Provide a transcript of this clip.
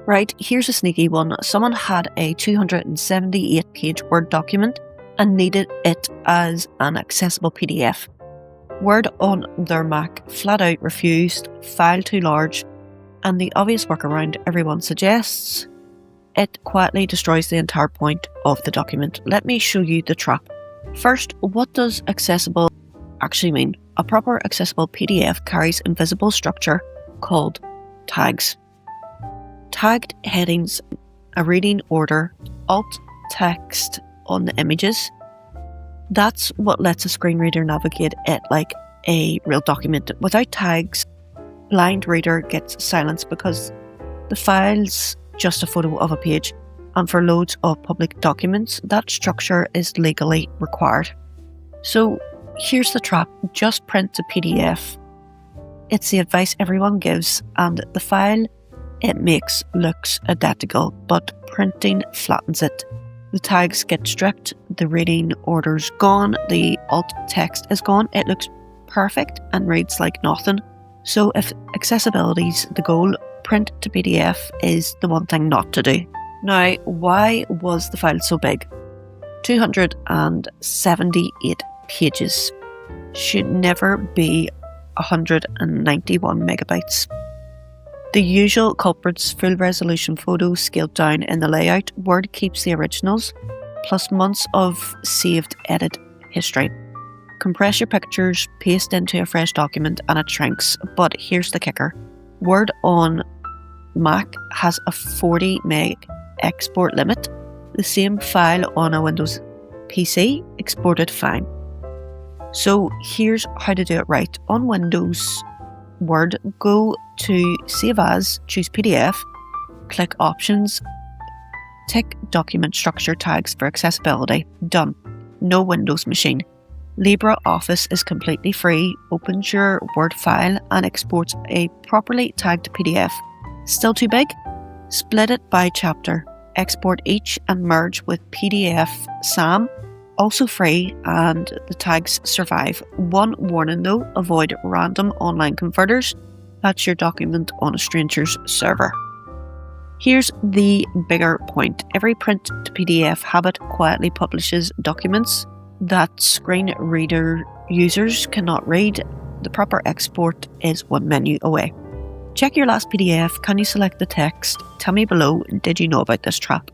Right, here's a sneaky one. Someone had a 278-page Word document and needed it as an accessible PDF. Word on their Mac flat out refused, file too large, and the obvious workaround everyone suggests, it quietly destroys the entire point of the document. Let me show you the trap. First, what does accessible actually mean? A proper accessible PDF carries invisible structure called tags. Tagged headings, a reading order, alt text on the images. That's what lets a screen reader navigate it like a real document. Without tags, blind reader gets silenced because the file's just a photo of a page, and for loads of public documents, that structure is legally required. So here's the trap: just print the PDF. It's the advice everyone gives, and the file it makes looks identical, but printing flattens it. The tags get stripped, the reading order's gone, the alt text is gone. It looks perfect and reads like nothing. So if accessibility's the goal, print to PDF is the one thing not to do. Now, why was the file so big? 278 pages. Should never be 191 megabytes. The usual culprits: full resolution photos scaled down in the layout, Word keeps the originals, plus months of saved edit history. Compress your pictures, paste into a fresh document, and it shrinks. But here's the kicker: Word on Mac has a 40 meg export limit. The same file on a Windows PC exported fine. So here's how to do it right. On Windows Word, go to Save As, choose PDF, click Options, tick Document Structure Tags for accessibility. Done. No Windows machine. LibreOffice is completely free, opens your Word file and exports a properly tagged PDF. Still too big? Split it by chapter. Export each and merge with PDFsam, also free, and the tags survive. One warning though: avoid random online converters. That's your document on a stranger's server. Here's the bigger point: every print to PDF habit quietly publishes documents that screen reader users cannot read. The proper export is one menu away. Check your last PDF. Can you select the text? Tell me below, did you know about this trap?